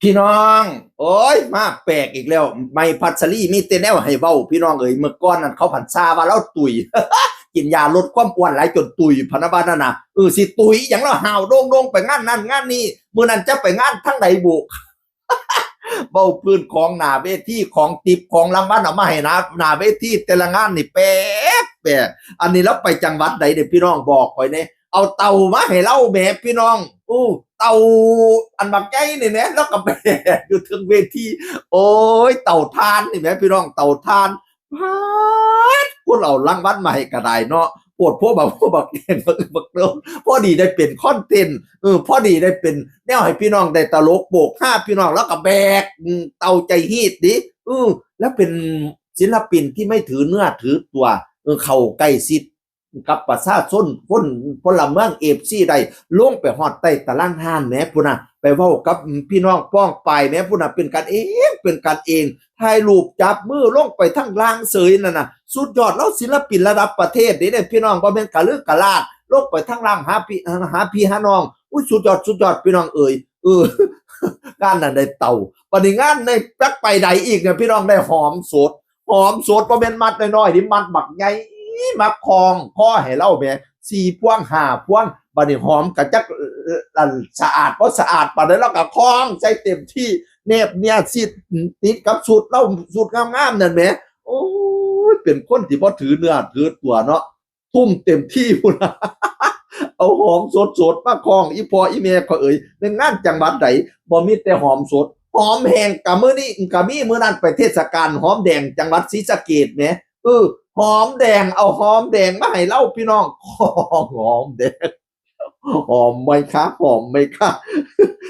พี่น้องโอ้ยมาแปลกอีกแล้วไม่พัสลีมีแต่แนวให้เว้าพี่น้องเอ้ยเมื่อก่อนนั้นเขาผันซาว่าเราตุย กินยาลดความอ้วนหลายจนตุยพะนะบานั่นน่ะสิตุยอย่างเราห่าวโด่งไปงานนั่นงานนี้มื้อนั้นจะไปงานทั้งใดบุเบ้าพื้นของหน้าเวทีของติบของรางวัลเอามาให้นะหน้าเวทีแต่ละงานนี่แป๊กแปะอันนี้แล้วไปจังหวัดใดเด้พี่น้องบอกข่อยแน่เอาเต่ามาให้เราแหมพี่น้องเต่าอันบักใหญ่นี่แหมแล้วก็แบกอยู่ถึงเวทีโอ้ยเต่าทานนี่แหมพี่น้องเต่าทานพาดพวกเรารางวัลมาให้ก็ได้เนาะปวดพวกแบบพวกบักเด่นบักเดิมพอดีได้เป็นคอนเทนต์พอดีได้เป็นแนวให้พี่น้องได้ตลกโบกห้าพี่น้องแล้วก็แบกเต่าใจฮีดดิแล้วเป็นศิลปินที่ไม่ถือเนื้อถือตัวเข้าใกล้ชิดกับประชาชนคนพลเมืองเอฟซีได้ลงไปฮอดใต้ตารางห้านแหมพุ่นน่ะไปเว้ากับพี่น้องป้องไปแหมพุ่นน่ะเป็นกันเองถ่ายรูปจับมือลงไปทั้งล่างเสยนั่นน่ะสุดยอดแล้วศิลปินระดับประเทศนี่พี่น้องบ่แม่นกะลือกะลาดลงไปทั้งล่างหาพี่หาน้องอุ้ยสุดยอดพี่น้องเอ่ยงานนั้นได้เต่าปฏิงานในจักไปใดอีกเนี่ยพี่น้องได้หอมสดบ่แม่นมัดน้อยๆนี่มัดบักใหญ่มาคองพ่อให้เล่าแม่4พวง5พวงบัดนี้หอมกะจักสะอาดบ่สะอาดปานใดแล้วก็คองใส่เต็มที่เนบเนี่ยสิติดกับสูตรเล่าสูตรงามๆนั่นแหมโอ้ยเป็นคนที่บ่ถือเนื้อถือตัวเนาะทุ่มเต็มที่พุ่นเอาหอมสดมาคองอีพ่ออีแม่ก็เอ่ยเป็นงานจังหวัดใดบ่มีแต่หอมสดหอมแห้งกะมื้อนี้กะมีมื้อนั้นไปเทศกาลหอมแดงจังหวัดศรีสะเกษแหมหอมแดงเอาหอมแดงมาให้เล่าพี่น้องหอมแดงหอมไหมคะหอมไหมคะ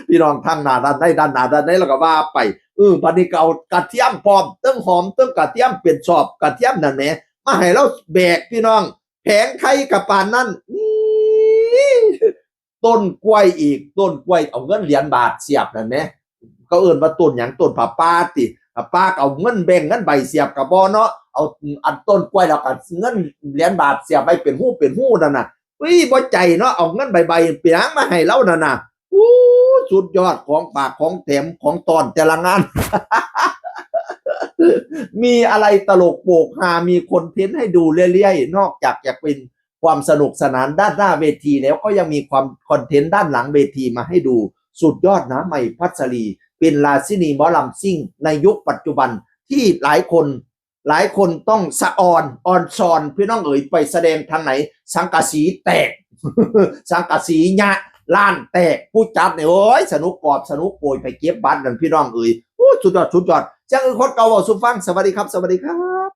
พี่น้องทางหน้าด้านใดแล้วก็ว่าไปบัดนี้ก็เอากระเทียมพร้อมตึ้งหอมตึ้งกระเทียมเป็นชอบกระเทียมนั่นแหมมาให้เราแบกพี่น้องแผงไข่กับปานนั้นนี่ต้นกล้วยอีกต้นกล้วยเอาเงินเหรียญบาทเสียบนั่นแหมเขาเอิ้นว่าต้นหยังต้นผ้าป่าติป้าเอาเงินแบ่งเงินใบเสียบกับบ่เนาะเอาอันต้นกล้วยแล้วก็เงินเหรียญบาทเสียบไปเป็นหู้นั่นน่ะบ่ใจเนาะเอาเงินใบเปียงมาให้เรานั่นน่ะสุดยอดของปากของแถมของตอนแต่ละงาน มีอะไรตลกโปกฮามีคอนเทนต์ให้ดูเรื่อยๆนอกจากจะเป็นความสนุกสนานด้านหน้าเวทีแล้วก็ยังมีความคอนเทนต์ด้านหลังเวทีมาให้ดูสุดยอดนะใหม่พัสรีเป็นราชินีหมอลำซิ่งในยุคปัจจุบันที่หลายคนต้องสะออนซอนพี่น้องเอ๋ยไปแสดงทางไหนสังกะสีแตก สังกะสียะล้านแตกผู้จัดเนี่ยโอ้ยสนุกกอบสนุกโปยไปเก็บบัตรนั่นพี่น้องเอ๋ยสุดยอดจังคนเก่าบอกสุฟังสวัสดีครับ